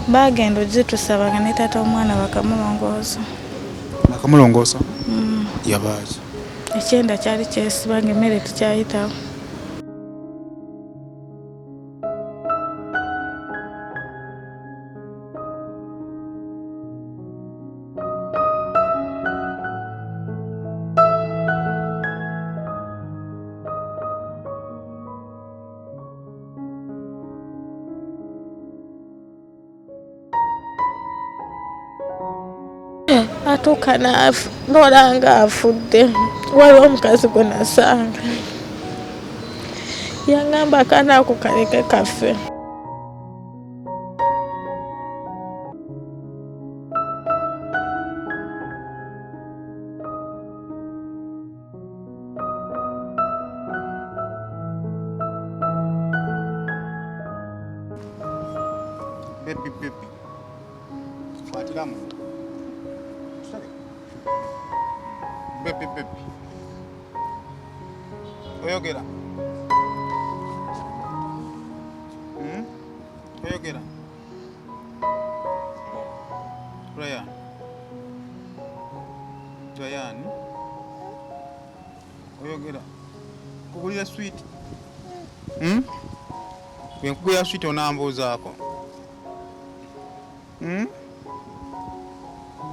Bagenda ogitusaba ne taata omwana bakamulongoosa. Bakamulongoosa? Yabaaki? Ekyenda kyali kyesiba ng'emmere tukyayitawo. Atuuka n'olanga afudde. Waliwo omukazi gwe nasanga yangamba akaana ako kaleke kaffe. Baby. Kwatiramu. Baby. Oyogera. Oyogera. Ryan. Oyogera. Kugulira sweet. Kugulira sweet onambuuzaako.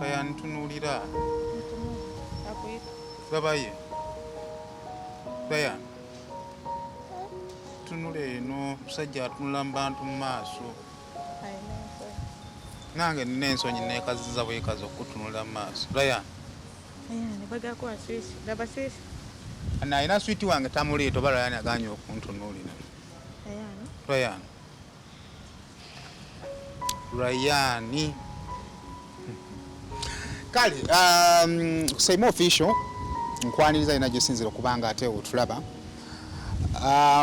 Ryan tunuulira. Babaye. Ryan. Tunule eno musajja atunula mu bantu mu maaso. Nange nina ensonyi neekazizza bwekazi okutunula mu maaso. Ryan. Alina switi wange tamuleeta oba Ryan aganye okuntunuulira. Ryan. Kale, kusema official nkwaniriza alina gyesinzira okubanga ate otulaba.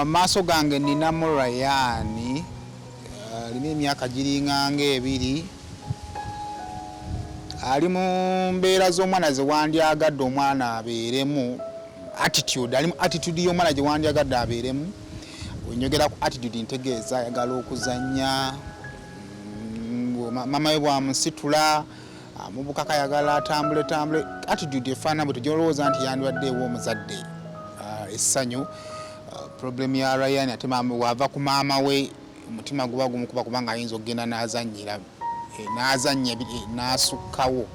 Maaso gange ninamu Ryan alina emyaka giringa ng'ebiri. Ali mu mbeera z'omwana ze wandyagadde omwana abeeremu attitude. Ali mu attitude y'omwana gye wandyagadde abeeremu. Wenyogera ku attitude ntegeeza ayagala okuzannya. Mama we bwamusitula mubukaka ayagala atambule. Attitude efaana bwe tujolowooza nti yandibadde ew'omuzadde essanyu. Problem ya Ryan ate maama wava ku maama we omutima guba gumukuba kubanga ayinza okugenda n'azannyira n'asukkawo.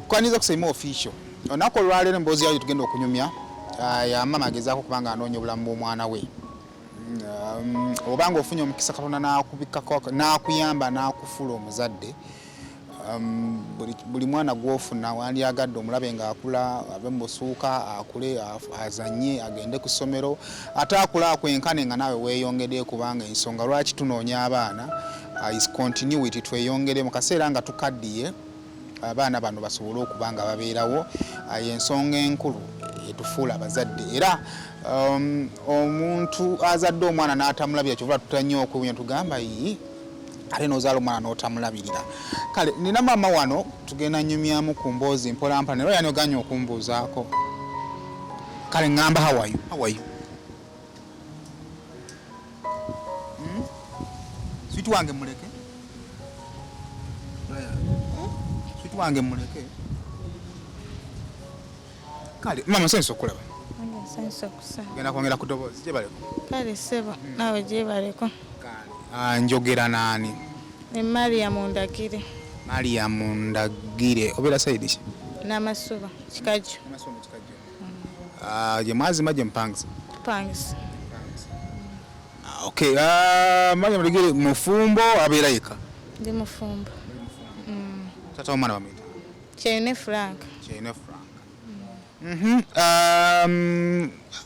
Kwaniriza kusema official olunaku olwaleero emboozi yayo tugenda okunyumya yamama agezaako kubanga anoonya obulamu bw'omwana we. Obanga ofunye omukisa Katonda n'akubikkako n'akuyamba n'akufuula omuzadde. Buli mwana gw'ofuna wandyagadde omulabe ng'akula ave mu busuuka akule azanye agende ku ssomero ate akula akwenkane nga naawe weeyongedde kubanga ensonga lwaki tunoonya abaana is continuity tweyongere mu kaseera nga tukaddiye abaana bano basobole okuba nga babeerawo y'ensonga enkulu etufuula abazadde era omuntu azadde omwana n'atamulabira kyovula tutannyo okwewunya tugamba ate n'ozaala omwana n'otamulabirira. Kale nina maama wano tugenda nnyumyamu ku mboozi mpolampola naye yani oganye okumbuuzaako. Kale ngamba how are you? Sweet wange muleke? Sweet wange muleke? Kale mama senso okulaba. Senso okusa. Genda kwongera ku ddoboozi gyebaleko. Kale sebo naawe gyebaleko. Njogera nani? Maria Mundagire. Maria Mundagire. Obeera saidi ki? Namasuba Kikajjo. Namasuba Kikajjo. Je mwazima je mpangisa? Pangisa. Okay. Maria Mundagire mufumbo abeera yeka? Ndi mufumbo. Tata omwana bamuyita? Kyene Frank.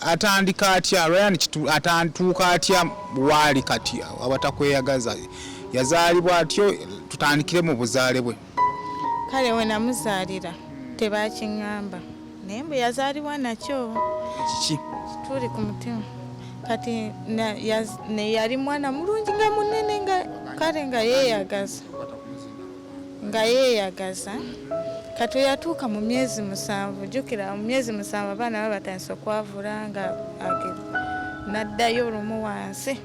Atandika atya Ryan atantuuka atya bwali kati abatakweyagaza yazaalibwa atyo tutandikire mu buzaale bwe. Kale we namuzaalira tebakiŋŋamba naye mbu yazaalibwa nakyo kiki tuli ku mutima kati yali mwana mulungi nga munene nga kale nga yeeyagaza kati yatuuka mu myezi 7 jjukira mu myezi 7 abaana batandise okwavula nga naddayo olumu wansi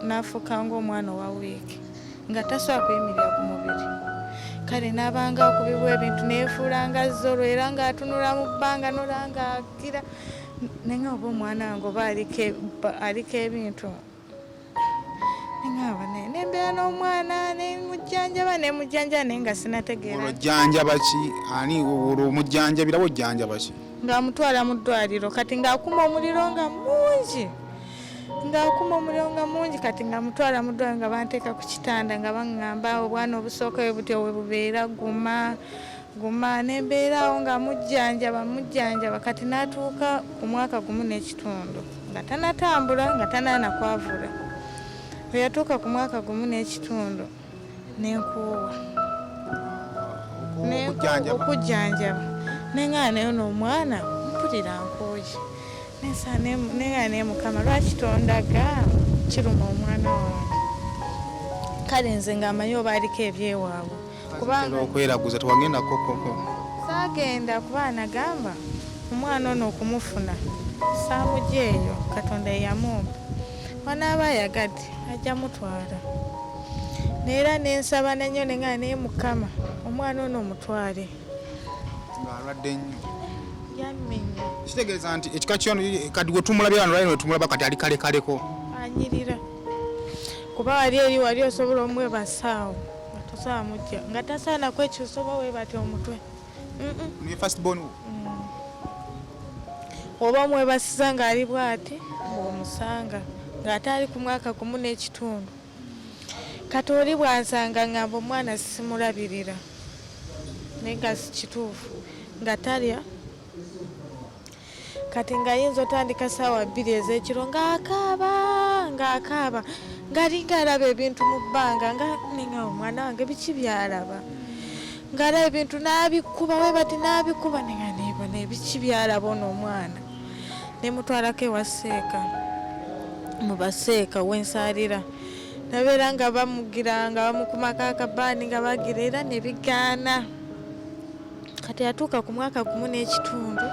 n'afuuka ng'omwana owa wiiki nga tasobola kuyimirira ku mubiri. Kale n'abanga okubibwa ebintu neefuula nga zolo era ng'atunula mu bbanga nolanga akira nenga oba omwana wange oba aliko ebintu nengaba nembeera n'omwana nemujjanjaba naye nga sinategeera. Olojjanjaba ki? Ani olwomujjanjabira wojjanjaba ki? Ng'amutwala mu ddwaliro kati ng'akuma omuliro nga mungi kati ng'amutwala mu ddwaliro nga banteeka ku kitanda nga baŋŋamba obwana obusooka bwe butyo bwe bubeera guma nembeeraawo nga mujjanjaba kati n'atuuka ku mwaka gumu n'ekitundu nga tanatambula nga tananakwavula. Bwe yatuuka ku mwaka gumu n'ekitundu nenkuuwa okujjanjaba nenga nayo n'omwana mpulira nkooye nenga naye Mukama lwaki tondaga kiruma omwana wange. Kale nze ng'amanyi oba aliko ebyewaabwe kubanga okweraguza tewagenda kokoko. Saagenda kuba nagamba omwana ono okumufuna saamugya eyo Katonda yeyamumpa wanaaba ayagadde ajja mutwala neera nensaba nenyo nenga naye Mukama omwana ono omutwale ng'alwadde nnyo. Yamenya kitegeeza nti ekika kyono kati gwe tumulabye wano lwali tumulaba kati ali kalekaleko anyirira kuba wali osobola omwebasaawo nga tosobola mujja nga tasaana kwekyusa oba weebate omutwe niye first born oba omwebasiza ng'ali bw'ati ng'omusanga ng'ate ali ku mwaka gumu n'ekitundu. Kati oli bwansanga ngamba omwana simulabirira naye nga si kituufu nga talya kati ng'ayinza otandika ssaawa 2 ez'ekiro ng'akaaba ng'alinga alaba ebintu mu bbanga nga omwana wange biki byalaba ng'alaba ebintu n'abikuba we bati n'abikuba nenga neebona ebiki byalaba ono omwana nemutwalako ewa Seeka mu baseeka wensaalira nabeera nga bamugira nga bamukumako akabaani nga bagira era ne bigaana. Kati yatuuka ku mwaka gumu n'ekitundu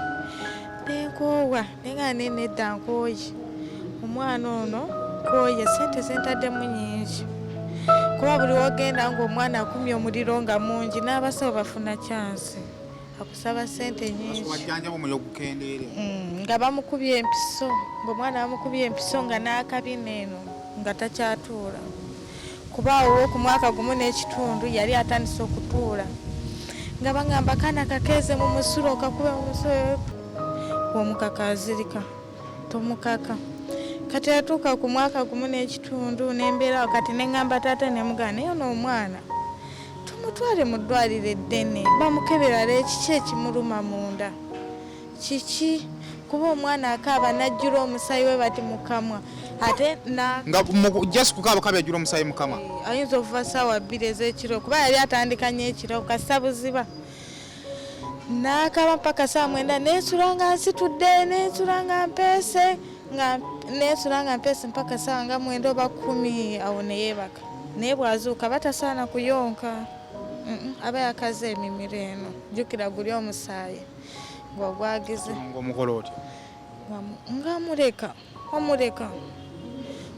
nenkoowa nenga nedda nkooye omwana ono kooye sente zentaddemu nyingi kuba buli wogenda ng'omwana akumye omuliro nga mungi n'abasawo bafuna kyansi akusaba sente nyingi nga bamukubye empiso ng'omwana bamukubye empiso nga n'akabye neeno nga takyatuula kuba awo ku mwaka gumu n'ekitundu yali atandise okutuula nga baŋŋamba kaana kakeeze mu musulo okakube mu musulo omukaka azirika tomukaka. Kati yatuuka ku mwaka gumu n'ekitundu nembeerawo kati neŋŋamba taata nemugaa naye n'omwana tumutwale mu ddwaliro eddene bamukebera ekiki ekimuluma munda kiki kuba omwana akaaba najjula omusaayi we bati mukamwa ate just kukaaba ajjula omusaayi mukama ayinza okuva ssaawa 2 ez'ekiro kuba yali atandika nnyo ekiro kassa buziba n'akaaba mpaka ssaawa 9 neesula nga nsitudde neesula nga mpeese mpaka ssaawa nga 9 oba 10 awo neyeebaka naye bwazuuka batasaana kuyonka aba yakaze emimiro eno jjukira guli omusaayi ng'ogwagize ng'omukola otya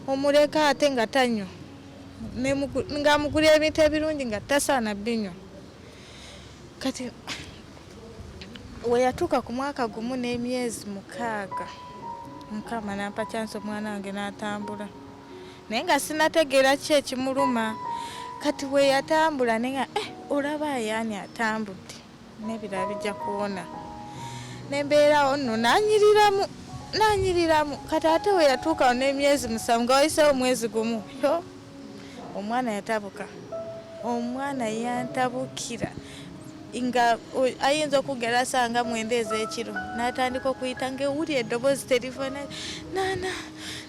omuleka ate nga tanywa ng'amugulira ebintu ebirungi nga tasaana binywa. Kati we yatuuka ku mwaka gumu n'emyezi 6 Mukama nampa kyansi omwana wange n'atambula naye nga sinategeera ki ekimuluma. Kati we yatambula nenga olaba yaani atambudde n'ebirala bijja kuwona nembeerawo nno nanyiriramu kati ate we yatuukawo n'emyezi 7 nga wayiseewo omwezi gumu omwana yatabuka omwana yantabukira nga ayinza okugera asanga 9 ez'ekiro n'atandika okuyita ng'ewulira eddoboozi terifona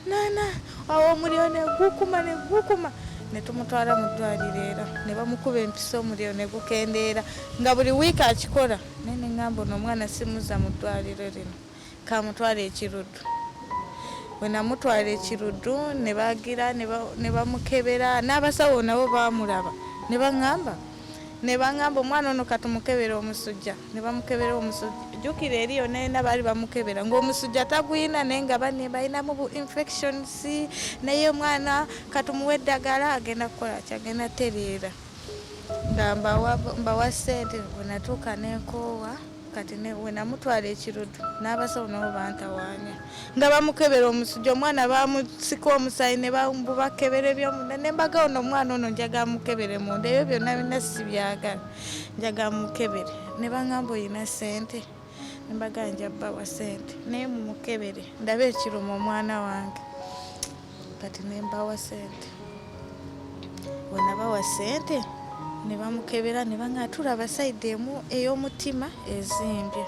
nana awo omuliro negukuma ne tumutwala mu ddwaliro era ne bamukuba empiso omuliro ne gukendeera nga buli wiiki akikola naye ne ŋŋamba ono omwana simuzza mu ddwaliro lino kamutwala ekiruddu. Bwe namutwala ekiruddu ne bagira ne bamukebera n'abasawo nabo baamulaba ne baŋŋamba ne bangamba omwana ono katumukebera omusujja ne bamukebera omusujja jukira eriyo nena bali bamukebera ng'omusujja tagwina naye nga bane balinamu bu infections naye omwana katumuwe eddagala agenda kukola kyagenda tereera nga mbawa ssente bwenatuuka nenkoowa kati wenamutwala ekirudu n'abasawo nabo bantawaanya nga bamukebera omusujja omwana bamusika omusayi ne bamubakebera ebyomunda ne mbaga ono omwana ono njaga mukebere munda ebyo byonna bina sibyagala njaga mukebere ne bangamba oyina ssente ne mbaga nja bbawa ssente naye mumukebere ndabe ekiruma omwana wange kati ne mbawa ssente wenabawa ssente ne bamukebera ne bangatula basayidi emu ey'omutima ezimbye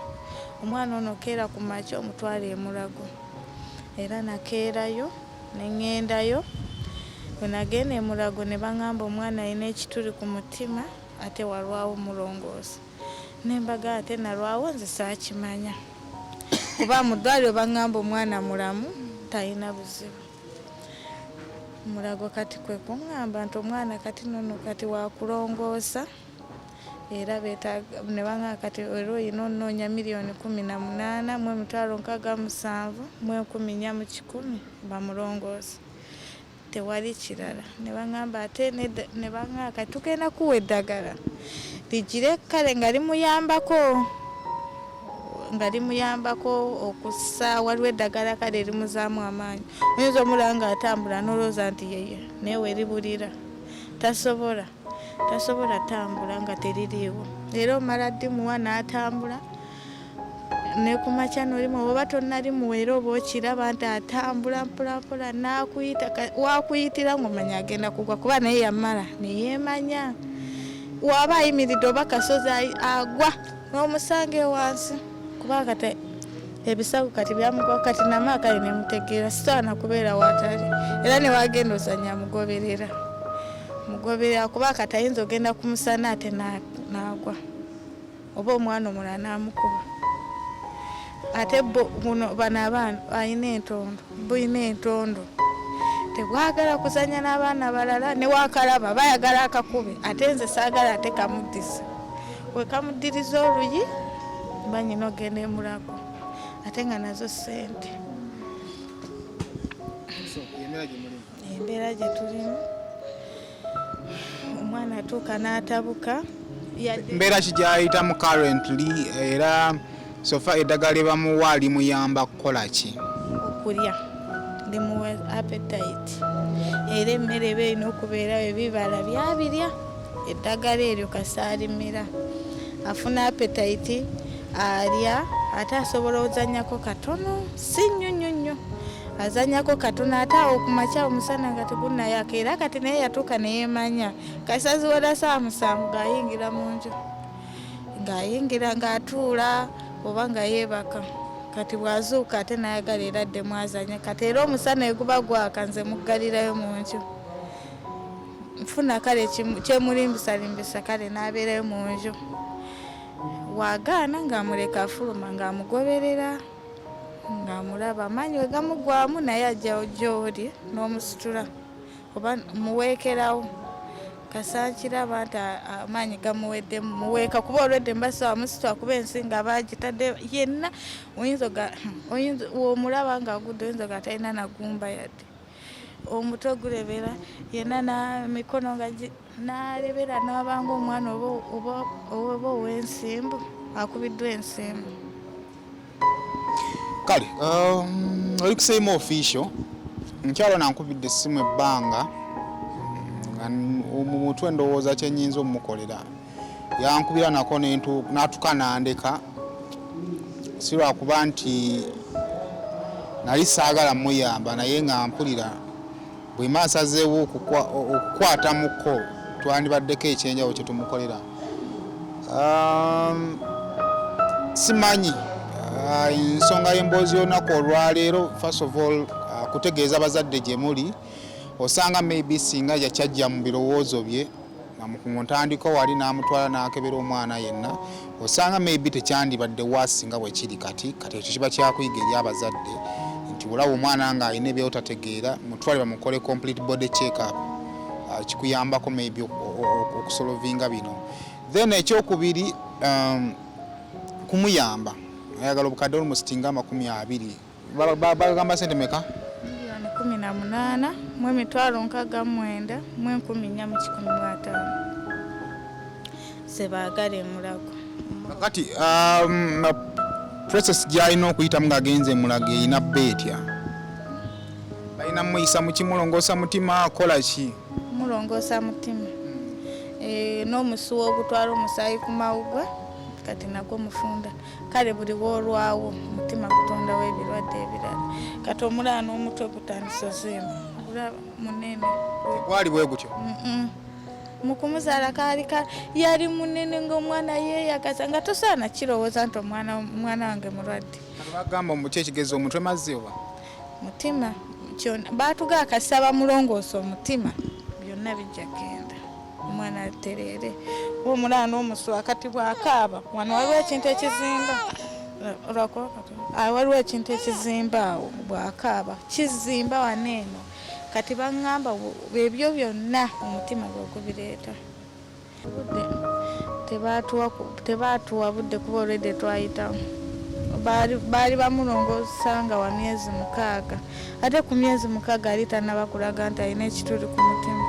omwana ono keera ku makya omutwala emulago era nakeerayo ne ŋŋendayo bwenagenda emulago ne bangamba omwana alina ekituli ku mutima ate walwawo mulongoosa ne mbaga ate nalwawo nze saakimanya kuba mu ddwaliro bangamba omwana mulamu talina buzibu mulago kati kwe kuŋŋamba nti omwana kati nono kati wakulongoosa era ne bangamba kati era oyina onoonya miliyoni 18 mu emitwalo 67 mu 14,100 bamulongoosa tewali kirala ne bangamba ate ne bangamba kati tugenda kuwa eddagala lijire kale nga limuyambako okussa waliwo eddagala kale erimuzaamu amaanyi oyinza omulaba nga atambula n'olowooza nti yeye naye weribulira tasobola tambula nga teririiwo era omala ddimuwa n'atambula ne ku makya n'olimu oba tonnalimuwa era oba okiraba nti atambula mpolampola n'akuyita wakuyitira ng'omanya agenda kugwa kuba naye yamala neyeemanya waba ayimiridde oba kasozi agwa n'omusange wansi kuba kati ebisago kati byamugoba kati namaakali nemutegeera sitaana kubeera watali era newagenda ozanya mugoberera kuba kati ayinza ogenda kumusana ate nagwa oba omwana omulala namukuba ate buno bano abaana bulina entondo tebwagala kuzanya n'abaana balala newakalaba bayagala akakube ate nze saagala ate kamuddisa wekamuddiriza oluyi banyina ogenda emulago ate nga nazo ssente embeera gye tulimu omwana atuuka n'atabuka mbeera ki gyayitamu currently era sofa eddagala bamuwa limuyamba kukola ki okulya limuwa appetite era emmere eba erina okubeerawo ebibala byabirya eddagala eryo kasaalimira afuna appetite alya ate asobola ozanyako katono si nnyo azanyako katono ate awo ku makya omusana nga tegunnayaka era kati naye yatuuka neyeemanya kasaziwala saa 7 ng'ayingira mu nju ng'ayingira ng'atuula oba nga yeebaka kati bwazuuka ate nayagala era dde mwazanya kati era omusana eguba gwaka nze muggalirayo mu nju nfuna kale kyemulimbisalimbisa kale n'abeerayo mu nju wagaana ng'amuleka afuluma ng'amugoberera ng'amulaba amaanyi we gamugwamu naye ajja gy'oli n'omusitula oba muweekerawo kasankiraba nti amaanyi gamuwedde muweeka kuba olwedde mbasawa musitula kuba ensinga baagitadde yenna oyinza omulaba ng'agudde oyinza ga talina nagumba yadde omuto gulebera yenna namikono nga n'alebera n'abanga omwana oba ow'ensimbu akubiddwa ensimbu kale oli kuseema official nkyalo nankubidde essimu ebbanga omutwe ndowooza kyenyinza omukolera yankubira nako n'atuka nandeka si lwakuba nti nali saagala muyamba naye nga mpulira bwe maasazeewo okukwata muko twandibaddeko ekyenjawo kye tumukolera simanyi ensonga y'emboozi y'olunaku olwaleero first of all kutegeeza abazadde gye muli osanga maybe singa yakyajja mu birowoozo bye mu ntandiko wali n'amutwala n'akebera omwana yenna osanga maybe tekyandibadde wasinga bwe kiri kati ekyo kiba kyakuyiga eri abazadde nti olaba omwana nga alina ebyotategeera mutwale bamukole complete body check up kikuyambako maybe okusolovinga bino then ekyokubiri kumuyamba ayagala obukadde olumusitinga 20 bagamba sente meka? Milioni 18 mu emitwalo 69 mu 1415 sebaagala emulago. Kati process gy'alina okuyitamu ng'agenze emulago erina beetya? Balina muyisa mu kimulongoosa mutima akola ki? Mulongoosa mutima n'omusuwa ogutwala omusaayi ku mawugwe kati nagwo mufunda kale buli woolwawo mutima gutondawo ebirwadde ebirala kati omulala n'omutwe gutandisa zimba olaba munene gwali bwe gutyo mu kumuzaala kaali yali munene ng'omwana yeeyagaza nga tosaana kirowooza nti omwana wange mulwadde. Bagamba omuki ekigezo omutwe mazzi oba mutima kyonna baatuga akasaba mulongoosa omutima byonna bijja kenda omwana aterere omulala n'omusuwa kati bw'akaaba wano waliwo ekintu ekizimba waliwo ekintu ekizimba awo bw'akaaba kizimba wano eno kati baŋŋamba ebyo byonna omutima gw'okubireeta. Tebaatuwa budde kuba olwedde twayitawo baali bamulongoosa nga wa myezi 6 ate ku myezi 6 ali tannaba kulaga nti alina ekituli ku mutima.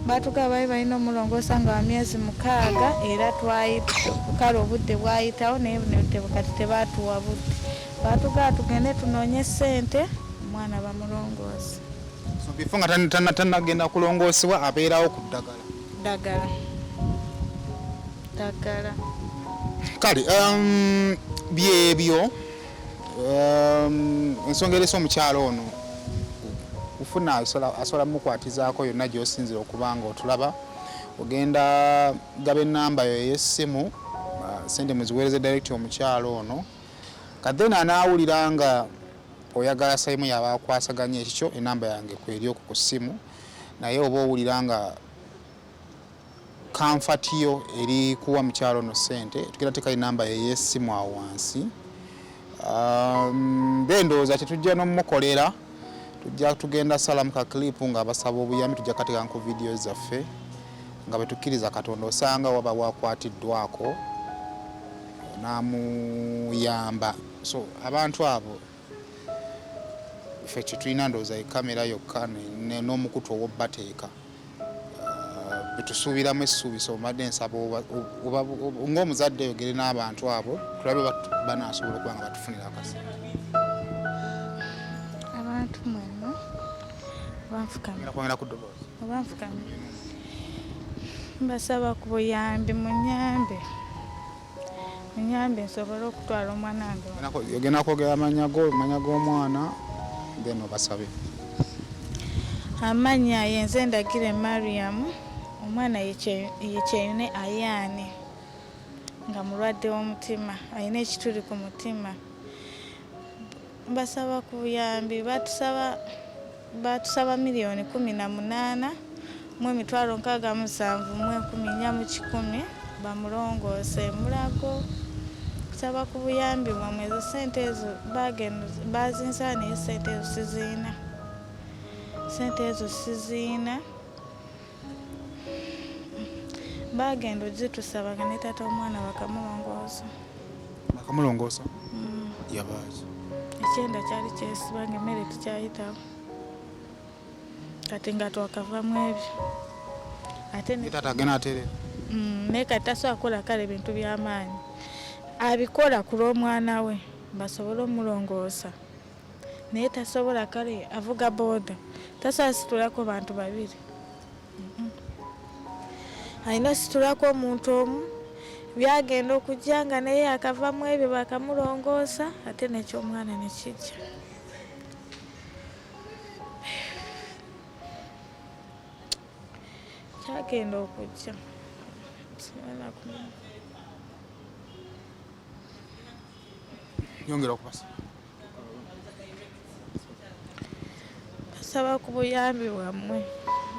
Baatuga baali balina omulongoosa nga wa myezi 6 era twayita kale obudde bwayitawo naye kati tebaatuwa budde baatuga tugende tunoonye ssente omwana bamulongoose. So bifo nga tannagenda kulongoosebwa abeerawo ku ddagala. Kale byebyo ensonga erese omukyalo ono kufuna asobola mukwatizaako yonna gy'osinzira okuba nga otulaba ogenda gaba ennamba yo ey'essimu sente muziweereze direct omukyalo ono kadena anaawulira nga oyagala sayimu yabakwasaganya ekikyo enamba yange kweri okwo ku ssimu naye oba owulira nga kamfatiyo eri kuwa mukyalo no sente tugenda teka namba y'essimu awo wansi bendooza tetujja n'omukolera tujja tugenda salamu ka clip nga abasaba obuyambi tujja kateeka ku video zaffe nga betukkiriza Katonda osanga waba wakwatiddwako namuyamba so abantu abo ffe tulina ndooza ekamera yokka n'omukutu ow'obbateeka betusuubiramu essuubi so mbadde nsaba ng'omuzadde yogere n'abantu abo tulabe banaasobola okuba nga batufunira akasente. Abantu mweno banfukamye mbasaba ku buyambi munyambe nsobole okutwala omwana wange. Yogenda kwogera amanya g'omwana then obasabe. Amanya yenze Ndagire Mariam omwana yekyeyune Ayaane nga mulwadde w'omutima alina ekituli ku mutima. Mbasaba ku buyambi batusaba milioni 18 mu emitwalo 67 mu 1410 bamulongoose mulago. Kusaba ku buyambi bwamwe ezo sente ezo bazinsa naye sente ezo siziina bagenda ogitusaba nga ne taata omwana bakamulongoosa yabaaki ekyenda kyali kyesiba nga emmere tukyayitawo kati nga twakavamu ebyo ate taata agenda aterera naye kati tasobola kukola kale bintu by'amaanyi abikola ku lw'omwana we basobole omulongoosa naye tasobola kale avuga booda tasobola situlako bantu babiri alina situlako omuntu omu byagenda okujja nga naye akavamu ebyo bakamulongoosa ate nekyomwana nekijja. Kyagenda okujja yongera okubasa basaba ku buyambi bwammwe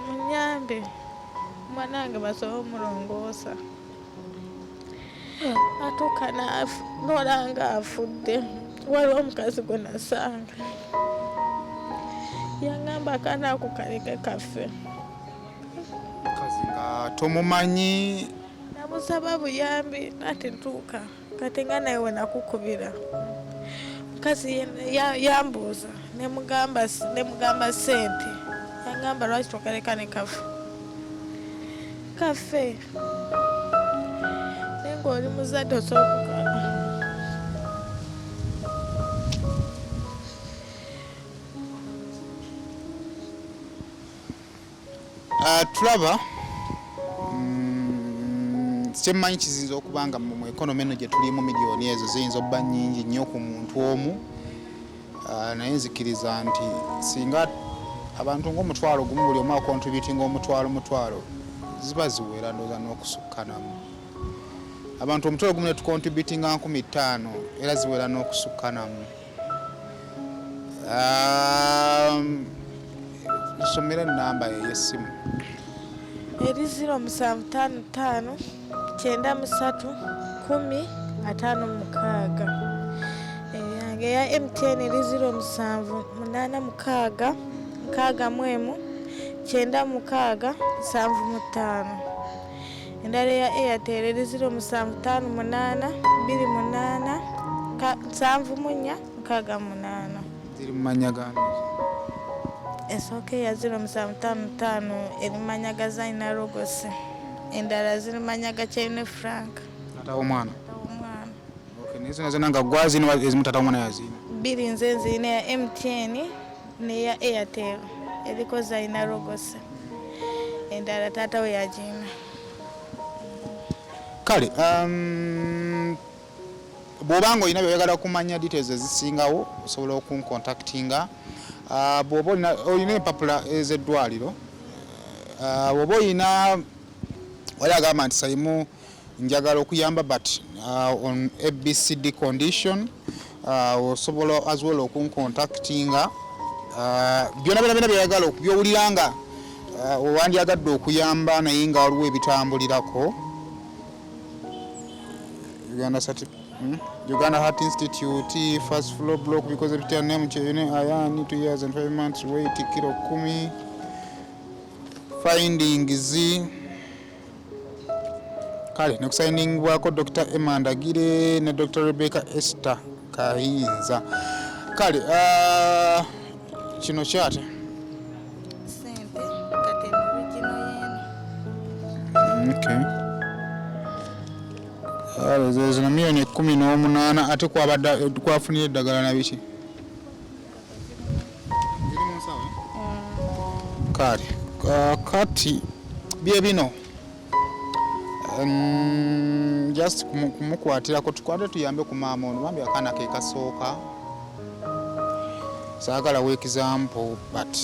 munyambe omwana wange basobola omulongoosa atuuka n'olanga afudde. Waliwo omukazi gwe nasanga yangamba akaana ako kaleke kaffe. nga tomumanyi namusaba buyambi ate ntuuka kati nga nawe nakukubira mukazi yambuuza nemugamba sente yangamba lwaki tokaleka ne kafe naye ngaoli muzadde osobola okukana. Tulaba kyemmanyi kizinza okuba nga mu ekonomi eno gye tulimu miliyoni ezo ziyinza okuba nnyingi nnyo ku muntu omu, naye nzikiriza nti singa abantu ng'omutwalo gumu buli omu akontributinga omutwalo ziba ziwera ndowooza n'okusukkanamu. Abantu omutwalo gumu ne tukontributinga 50,000 era ziwera n'okusukkanamu. Nsomera ennamba ey'essimu. Eri 0755 93 1056. Eyange ya MTN eri 0786 61 9 6 75. Endala ya Airtel eri 0758 28 74 68. Ziri mu mannya gani? Esooka ya 0755 eri manyaga Zaina Rogose, endala ziri manyaga Chene Frank. Tata omwana. Okay, nizo zina nga gwazini ezimu tata omwana yazina. Biri nze nzina ya MTN ne ya Airtel eriko Zaina Rogose, endala tata we yagina. Kale bw'obanga olina by'oyagala kumanya details ezisingawo osobola okuncontactinga. Bw'oba olina empapula ez'eddwaliro, bw'oba olina wali agamba nti Saimu njagala okuyamba but on ABCD condition, osobola as well okuncontactinga. Byonna by'oyagala by'owulira nga wandyagadde okuyamba naye nga waliwo ebitambulirako. Uganda Heart Institute, first floor block, because of the name Ayani, 2 years and 5 months wait, kilo 10. Findings. Kale, next wako Dr. Emma Ndagire na Dr. Rebecca Esther Kahinza. Kale, kino kyate. Sente kati original yenu. Okay. Zina milioni 18 ate kwafunira eddagala na biki? Kale kati bye bino just kumukwatirako tukwate tuyambe ku maama ono bambi akaana ke kasooka. Saagala wa example but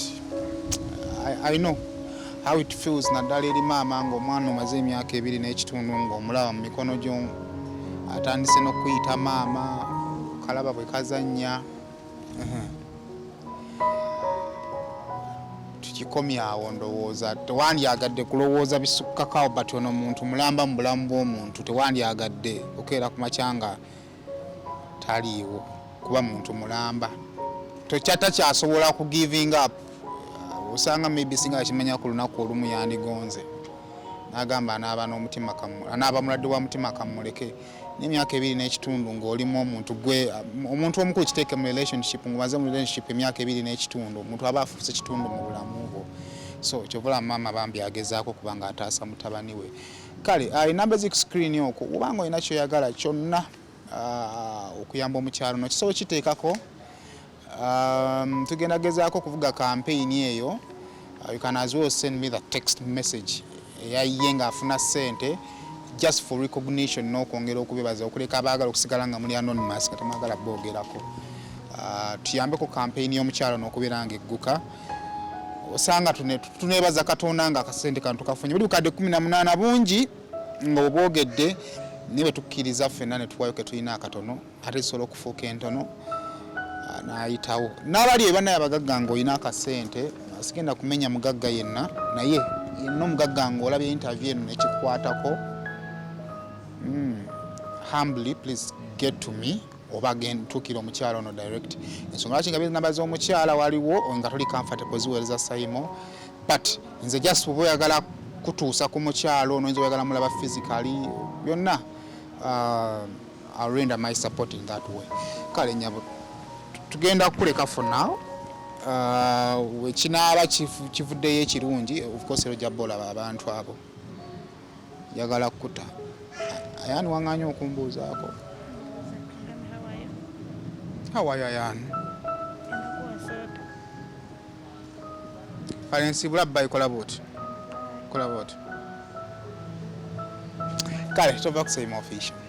I know how it feels naddala eri maama ng'omwana omaze emyaka 2 n'ekitundu ng'omulaba mu mikono gyo atandise n'okuyita maama kalaba bwe kazannya. Tukikomya awo ndowooza tewandyagadde kulowooza bisukkakawo but ono muntu mulamba mu bulamu bw'omuntu tewandyagadde okeera ku makyanga taliiwo kuba muntu mulamba takyasobola ku giving up. Osanga maybe singa akimanya ku lunaku olumu yandigonze n'agamba anaaba mulwadde wa mutima kamuleke n'emyaka 2 n'ekitundu ng'olimu omuntu gwe omuntu omukulu kiteeke mu relationship ng'omaze mu relationship emyaka 2 n'ekitundu omuntu aba afuuse kitundu mu bulamu bwo. So kyovula maama bambi agezaako kuba nga ataasa mutabani we. Kale enamba ezi ku screen okwo obanga olina kyoyagala kyonna okuyamba omukyalo no kisobola kiteekako. Tugenda gezaako kuvuga campaign eyo. You can as well send me the text message eyayiye ng'afuna ssente just for recognition n'okwongera okubebaza okuleka abaagala okusigala nga muli anonymous nga temwagala boogerako. Tuyambeko campaign y'omukyalo n'okubeera nga egguka. Osanga tuneebaza Katonda nga akasente kano tukafunye buli bukadde 18 bungi ng'oboogedde ne bwe tukkiriza ffenna ne tuwayo ke tulina akatono ate tusobola okufuuka entono n'ayitawo. N'abali ebanaye abagagga ng'olina akasente asigenda kumenya mugagga yenna naye yenna omugagga ng'olabye interview eno nekikukwatako. Humbly please get to me oba tukira omukyalo ono direct. Ensonga lwaki nga namba z'omukyala waliwo nga tuli comfortable ziweereza Saimo but nze just oba oyagala kutuusa ku mukyalo onoyinza oyagala mulaba physically byonna I'll render my support in that way. Kale nyabo tugenda kukuleka for now. Kinaaba kivuddeyo ekirungi of course ojja bolaba abantu abo yagala kukuta Ayani wanganya okumbuuzaako. How are you Ayani? Kale nsibula bbayi kola bwoti. Kale tova kusema official.